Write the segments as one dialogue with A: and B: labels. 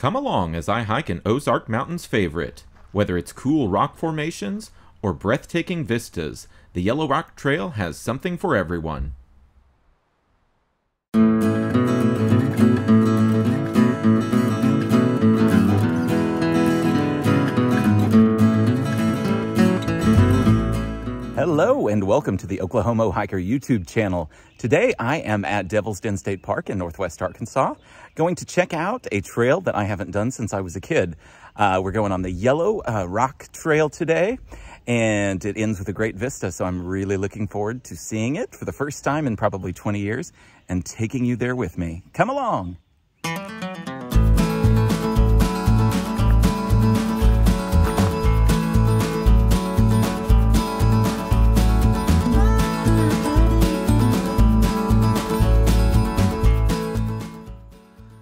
A: Come along as I hike an Ozark Mountain's favorite. Whether it's cool rock formations or breathtaking vistas, the Yellow Rock Trail has something for everyone.
B: Hello and welcome to the Oklahoma Hiker YouTube channel. Today I am at Devil's Den State Park in Northwest Arkansas, going to check out a trail that I haven't done since I was a kid. We're going on the Yellow Rock Trail today, and it ends with a great vista, so I'm really looking forward to seeing it for the first time in probably 20 years and taking you there with me. Come along!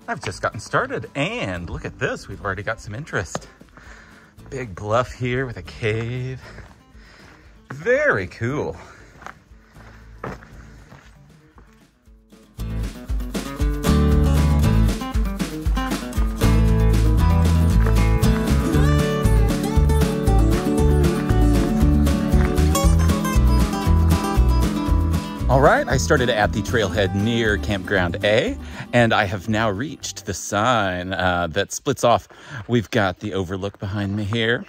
B: I've just gotten started, and look at this, we've already got some interest. Big bluff here with a cave. Very cool. All right, I started at the trailhead near Campground A, and I have now reached the sign that splits off. We've got the Overlook behind me here,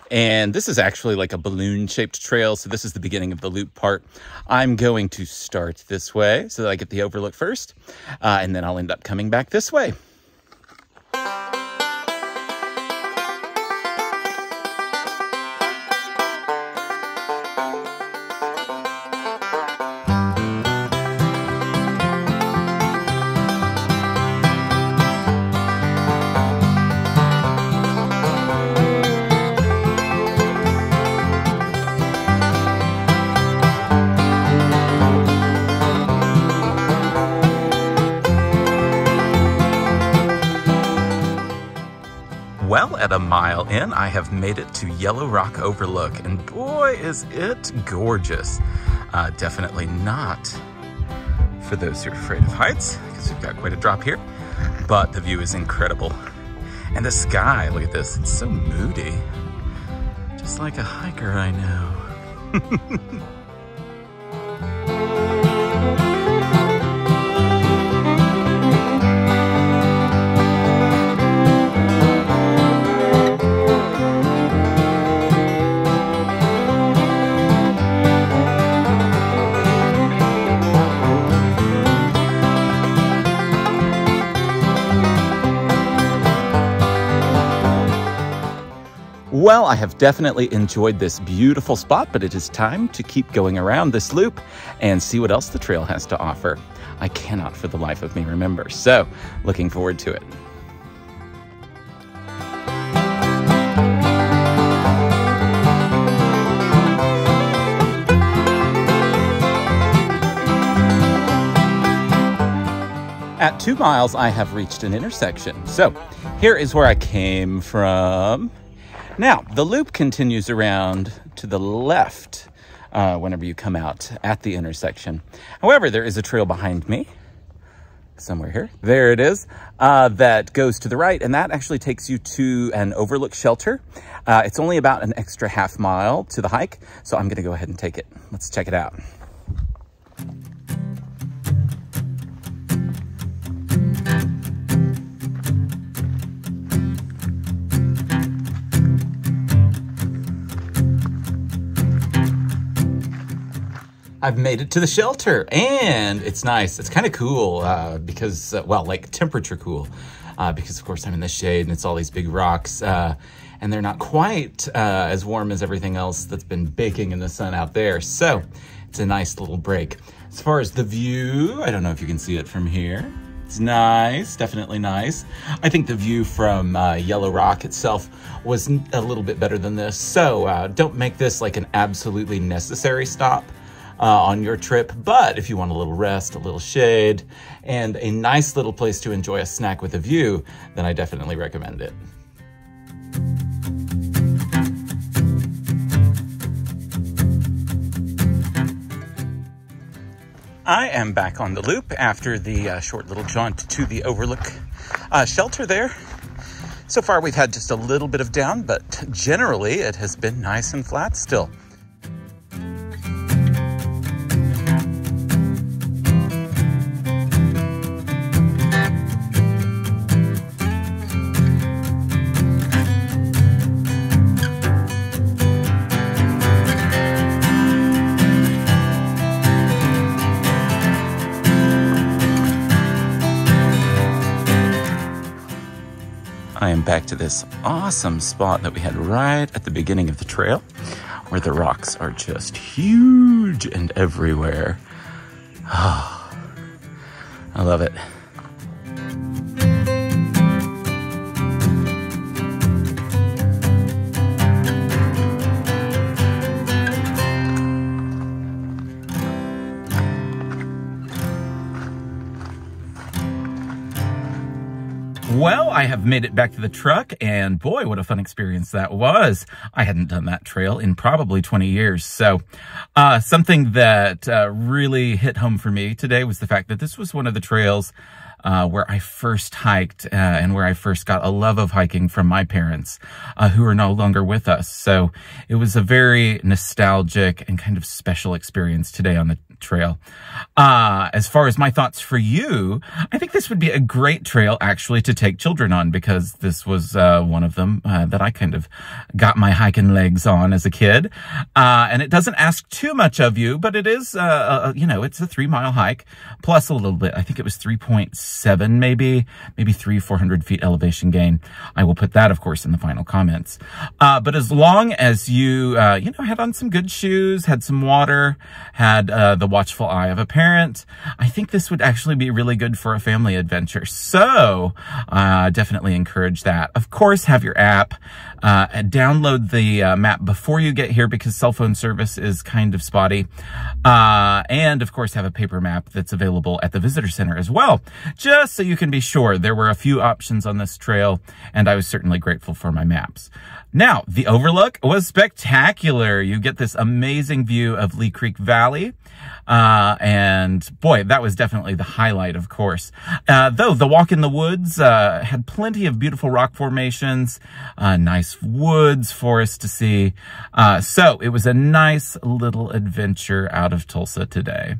B: and this is actually like a balloon-shaped trail, so this is the beginning of the loop part. I'm going to start this way so that I get the Overlook first, and then I'll end up coming back this way. Well, at a mile in, I have made it to Yellow Rock Overlook, and boy, is it gorgeous. Definitely not for those who are afraid of heights, because we've got quite a drop here, but the view is incredible. And the sky, look at this, it's so moody. Just like a hiker I know. Well, I have definitely enjoyed this beautiful spot, but it is time to keep going around this loop and see what else the trail has to offer. I cannot for the life of me remember, so looking forward to it. At 2 miles, I have reached an intersection. So here is where I came from. Now, the loop continues around to the left whenever you come out at the intersection. However, there is a trail behind me, somewhere here. There it is, that goes to the right, and that actually takes you to an Overlook shelter. It's only about an extra half mile to the hike, so I'm gonna go ahead and take it. Let's check it out. I've made it to the shelter, and it's nice. It's kind of cool because, well, like temperature cool, because of course I'm in the shade and it's all these big rocks, and they're not quite as warm as everything else that's been baking in the sun out there. So it's a nice little break. As far as the view, I don't know if you can see it from here. It's nice, definitely nice. I think the view from Yellow Rock itself was a little bit better than this. So don't make this like an absolutely necessary stop on your trip, but if you want a little rest, a little shade, and a nice little place to enjoy a snack with a view, then I definitely recommend it. I am back on the loop after the short little jaunt to the Overlook Shelter there. So far we've had just a little bit of down, but generally it has been nice and flat still. I am back to this awesome spot that we had right at the beginning of the trail, where the rocks are just huge and everywhere. Oh, I love it. Well, I have made it back to the truck, and boy, what a fun experience that was. I hadn't done that trail in probably 20 years. So something that really hit home for me today was the fact that this was one of the trails where I first hiked and where I first got a love of hiking from my parents, who are no longer with us. So it was a very nostalgic and kind of special experience today on the trail. As far as my thoughts for you, I think this would be a great trail actually to take children on, because this was one of them that I kind of got my hiking legs on as a kid. And it doesn't ask too much of you, but it is, you know, it's a 3-mile hike plus a little bit. I think it was 3.7, maybe 400 feet elevation gain. I will put that, of course, in the final comments. But as long as you, you know, had on some good shoes, had some water, had the watchful eye of a parent, I think this would actually be really good for a family adventure. So definitely encourage that. Of course, have your app. Download the map before you get here, because cell phone service is kind of spotty. And of course, have a paper map that's available at the visitor center as well, just so you can be sure. There were a few options on this trail, and I was certainly grateful for my maps. Now, the Overlook was spectacular. You get this amazing view of Lee Creek Valley. And boy, that was definitely the highlight, of course. Though the walk in the woods had plenty of beautiful rock formations, nice woods for us to see. So it was a nice little adventure out of Tulsa today.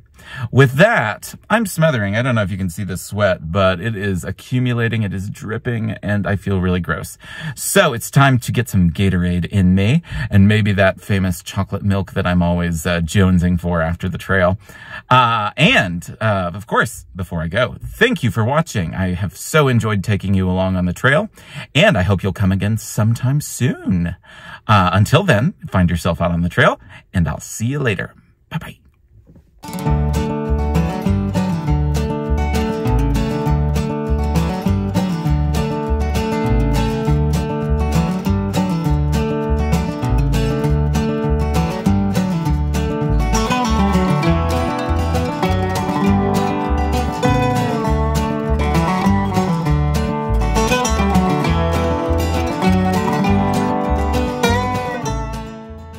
B: With that, I'm smothering. I don't know if you can see the sweat, but it is accumulating, it is dripping, and I feel really gross. So it's time to get some Gatorade in me, and maybe that famous chocolate milk that I'm always jonesing for after the trail. Of course, before I go, thank you for watching. I have so enjoyed taking you along on the trail, and I hope you'll come again sometime soon. Until then, find yourself out on the trail, and I'll see you later. Bye-bye.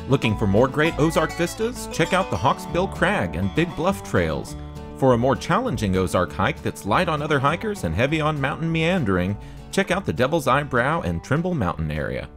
A: Looking for more great Ozark vistas? Check out the Hawksbill Crag and Big Bluff trails. For a more challenging Ozark hike that's light on other hikers and heavy on mountain meandering, check out the Devil's Eyebrow and Trimble Mountain area.